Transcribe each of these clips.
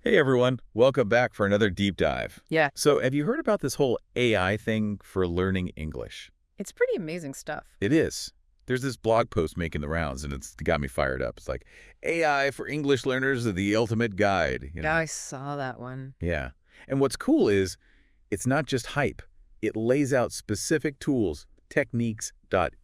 Hey everyone, welcome back for another deep dive. Yeah, So, have you heard about this whole AI thing for learning English? it's pretty amazing stuff. It is. There's this blog post making the rounds and it's got me fired up. It's like AI for English learners, the ultimate guide, Yeah, I saw that one. Yeah. And what's cool is it's not just hype. It lays out specific tools, techniques,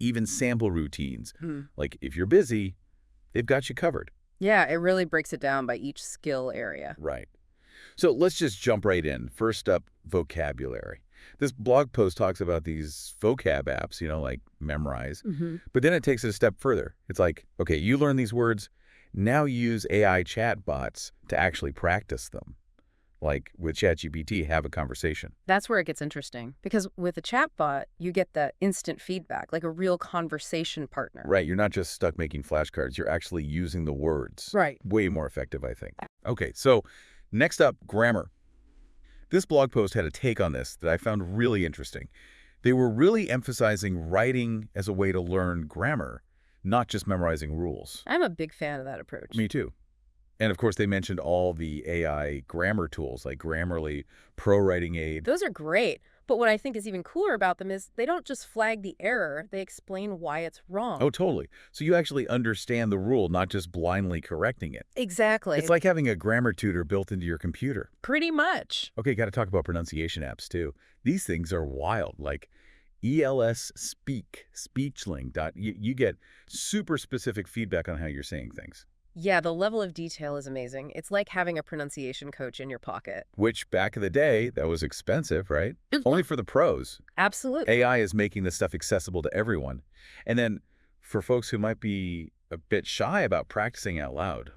even sample routines. Hmm. Like if you're busy, they've got you covered. Yeah, it really breaks it down by each skill area. Right. So let's just jump right in. First up, vocabulary. This blog post talks about these vocab apps, like Memrise, but then it takes it a step further. It's like, okay, you learn these words, now use AI chatbots to actually practice them. Like with ChatGPT, have a conversation. That's where it gets interesting because with a chatbot, you get that instant feedback, like a real conversation partner. Right, you're not just stuck making flashcards, you're actually using the words. Right. Way more effective, I think. Okay, so next up, grammar. This blog post had a take on this that I found really interesting. They were really emphasizing writing as a way to learn grammar, not just memorizing rules. I'm a big fan of that approach. Me too. And of course, they mentioned all the AI grammar tools like Grammarly, ProWriting Aid. Those are great. But what I think is even cooler about them is they don't just flag the error, they explain why it's wrong. Oh, totally. So you actually understand the rule, not just blindly correcting it. Exactly. It's like having a grammar tutor built into your computer. Pretty much. Okay, got to talk about pronunciation apps too. These things are wild, like ELS Speak, Speechling. You get super specific feedback on how you're saying things, Yeah, the level of detail is amazing. It's like having a pronunciation coach in your pocket. which back in the day, that was expensive, right? Only for the pros. Absolutely. AI is making this stuff accessible to everyone. And then for folks who might be a bit shy about practicing out loud,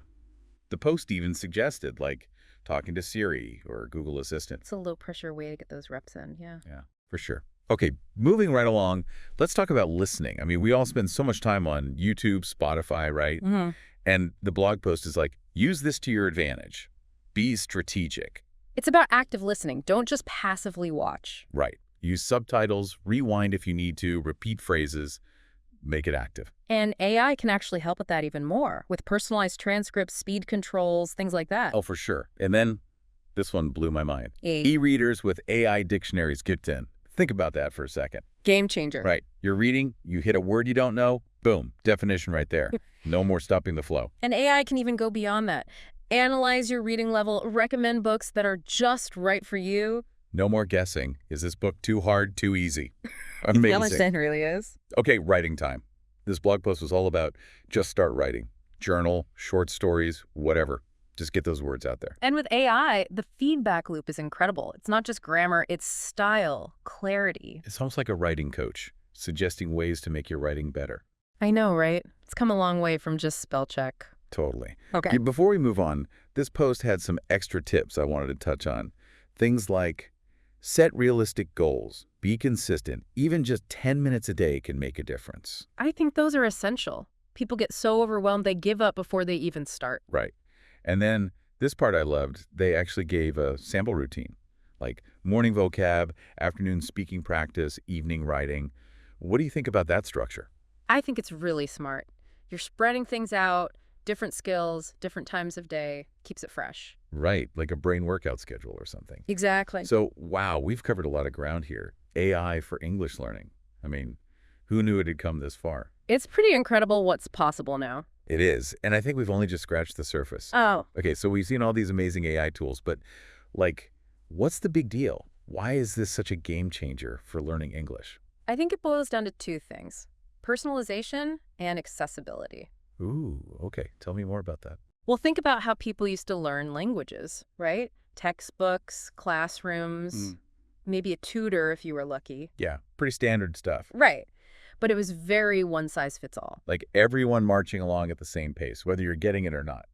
the post even suggested like talking to Siri or Google Assistant. It's a low-pressure way to get those reps in, yeah. Yeah, for sure. Okay, moving right along, let's talk about listening. I mean, we all spend so much time on YouTube, Spotify, right? And the blog post is like, use this to your advantage. Be strategic. It's about active listening. Don't just passively watch. Right. Use subtitles, rewind if you need to, repeat phrases, make it active. And AI can actually help with that even more, with personalized transcripts, speed controls, things like that. Oh, for sure. And then this one blew my mind. A E-readers with AI dictionaries kicked in. Think about that for a second. game changer. Right. You're reading, you hit a word you don't know, boom, definition right there. No more stopping the flow. And AI can even go beyond that. Analyze your reading level, recommend books that are just right for you. No more guessing. Is this book too hard, too easy? Amazing. really is. Okay, writing time. This blog post was all about just start writing. Journal, short stories, whatever. Just get those words out there. And with AI, the feedback loop is incredible. It's not just grammar, it's style, clarity. It's almost like a writing coach, suggesting ways to make your writing better. I know, right? It's come a long way from just spell check. Totally. Okay. Before we move on, this post had some extra tips I wanted to touch on. Things like set realistic goals, be consistent. Even just 10 minutes a day can make a difference. I think those are essential. People get so overwhelmed they give up before they even start. Right. And then this part I loved, they actually gave a sample routine, like morning vocab, afternoon speaking practice, evening writing. What do you think about that structure? I think it's really smart. You're spreading things out, different skills, different times of day, keeps it fresh. Right, like a brain workout schedule or something. Exactly. So, wow, we've covered a lot of ground here. AI for English learning. I mean, who knew it had come this far? It's pretty incredible what's possible now. It is, and I think we've only just scratched the surface. Oh, Okay, so we've seen all these amazing AI tools, but like, what's the big deal? Why is this such a game changer for learning English? I think it boils down to two things: personalization and accessibility. Ooh, okay. Tell me more about that. Well, think about how people used to learn languages, right? Textbooks, classrooms, maybe a tutor if you were lucky. Yeah, pretty standard stuff. Right. But it was very one size fits all. Like everyone marching along at the same pace, whether you're getting it or not.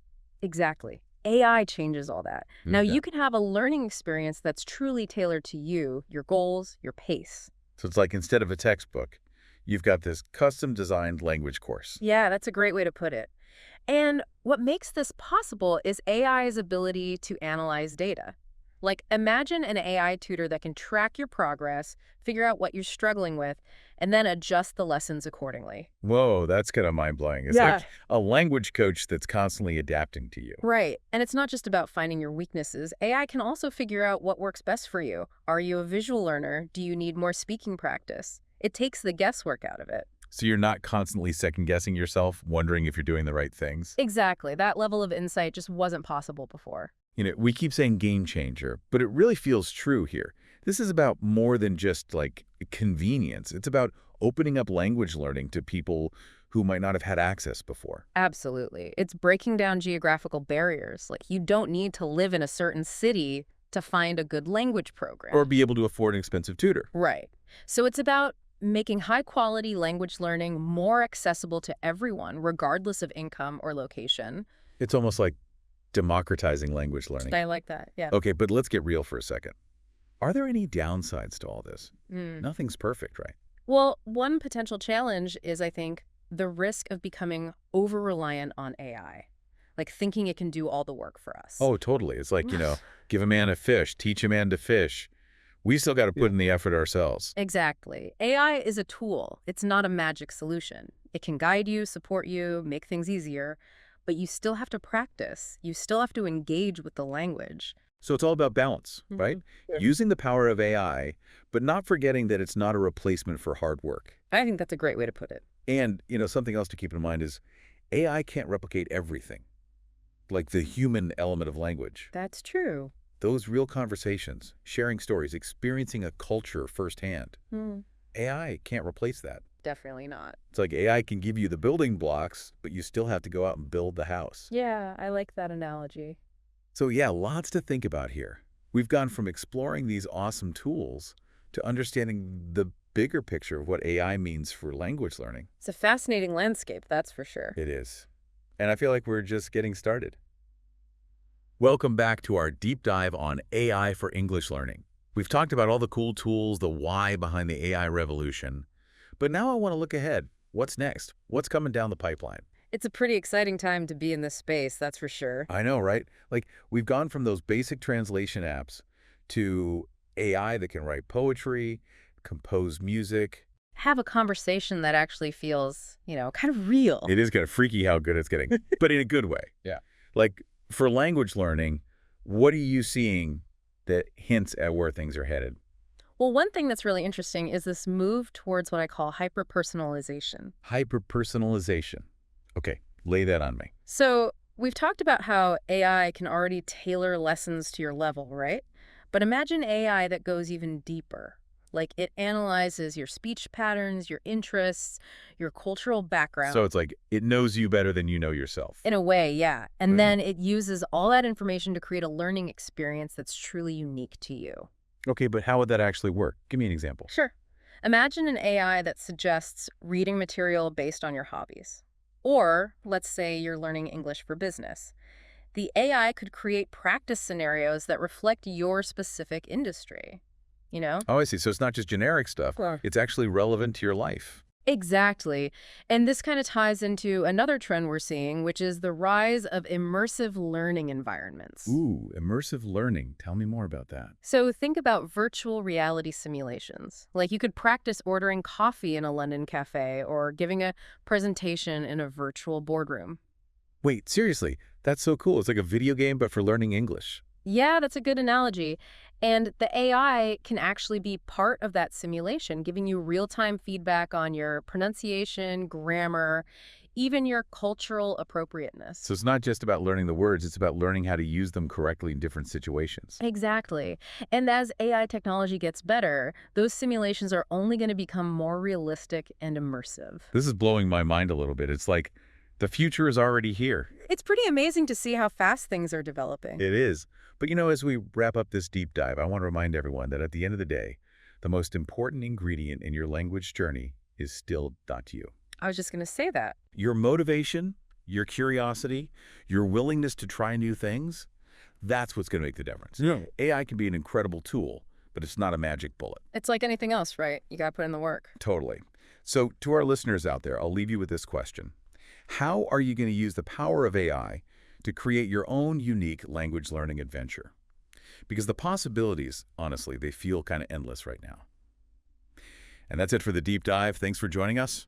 Exactly. AI changes all that. Now, Okay. you can have a learning experience that's truly tailored to you, your goals, your pace. So it's like instead of a textbook, you've got this custom designed language course. Yeah, that's a great way to put it. And what makes this possible is AI's ability to analyze data. Like, imagine an AI tutor that can track your progress, figure out what you're struggling with, and then adjust the lessons accordingly. Whoa, that's kind of mind-blowing. It's Yeah. like a language coach that's constantly adapting to you. Right. And it's not just about finding your weaknesses. AI can also figure out what works best for you. Are you a visual learner? Do you need more speaking practice? It takes the guesswork out of it. So you're not constantly second-guessing yourself, wondering if you're doing the right things. Exactly. That level of insight just wasn't possible before. We keep saying game changer, but it really feels true here. This is about more than just like convenience. It's about opening up language learning to people who might not have had access before. Absolutely. It's breaking down geographical barriers. Like, you don't need to live in a certain city to find a good language program. Or be able to afford an expensive tutor. Right. So it's about making high-quality language learning more accessible to everyone, regardless of income or location. It's almost like democratizing language learning. I like that, yeah. Okay, but let's get real for a second. Are there any downsides to all this? Nothing's perfect, right? Well, one potential challenge is, I think, the risk of becoming over-reliant on AI, like thinking it can do all the work for us. Oh, totally. It's like, give a man a fish, teach a man to fish. We still got to put in the effort ourselves. Exactly. AI is a tool. It's not a magic solution. It can guide you, support you, make things easier, but you still have to practice. You still have to engage with the language. So it's all about balance, right? Yeah. Using the power of AI, but not forgetting that it's not a replacement for hard work. I think that's a great way to put it. And, something else to keep in mind is AI can't replicate everything, like the human element of language. That's true. Those real conversations, sharing stories, experiencing a culture firsthand. AI can't replace that. Definitely not. It's like AI can give you the building blocks, but you still have to go out and build the house. Yeah, I like that analogy. So yeah, lots to think about here. We've gone from exploring these awesome tools to understanding the bigger picture of what AI means for language learning. It's a fascinating landscape, that's for sure. It is. And I feel like we're just getting started. Welcome back to our deep dive on AI for English learning. We've talked about all the cool tools, the why behind the AI revolution. But now I want to look ahead. What's next? What's coming down the pipeline? It's a pretty exciting time to be in this space, that's for sure. I know, right? Like, we've gone from those basic translation apps to AI that can write poetry, compose music. Have a conversation that actually feels, kind of real. It is kind of freaky how good it's getting, but in a good way. Yeah. Like, for language learning, what are you seeing that hints at where things are headed? Well, one thing that's really interesting is this move towards what I call hyper-personalization. Hyper-personalization. Okay, lay that on me. So we've talked about how AI can already tailor lessons to your level, right? But imagine AI that goes even deeper. Like, it analyzes your speech patterns, your interests, your cultural background. So it's like it knows you better than you know yourself. In a way, yeah. And then it uses all that information to create a learning experience that's truly unique to you. Okay, but how would that actually work? Give me an example. Sure. Imagine an AI that suggests reading material based on your hobbies. Or, let's say you're learning English for business. The AI could create practice scenarios that reflect your specific industry. Oh, I see. So it's not just generic stuff. Well, It's actually relevant to your life. exactly. And this kind of ties into another trend we're seeing, which is the rise of immersive learning environments. Ooh, immersive learning. Tell me more about that. So think about virtual reality simulations. Like, you could practice ordering coffee in a London cafe or giving a presentation in a virtual boardroom. Wait, seriously, that's so cool. It's like a video game, but for learning English. Yeah, that's a good analogy. And the AI can actually be part of that simulation, giving you real-time feedback on your pronunciation, grammar, even your cultural appropriateness. So it's not just about learning the words, it's about learning how to use them correctly in different situations. Exactly. And as AI technology gets better, those simulations are only going to become more realistic and immersive. This is blowing my mind a little bit. It's like the future is already here. It's pretty amazing to see how fast things are developing. It is. But as we wrap up this deep dive, I want to remind everyone that at the end of the day, the most important ingredient in your language journey is still not you. I was just going to say that. Your motivation, your curiosity, your willingness to try new things, that's what's going to make the difference. Yeah. AI can be an incredible tool, but it's not a magic bullet. It's like anything else, right? You got to put in the work. Totally. So to our listeners out there, I'll leave you with this question. How are you going to use the power of AI to create your own unique language learning adventure? Because the possibilities, honestly, they feel kind of endless right now. And that's it for the deep dive. Thanks for joining us.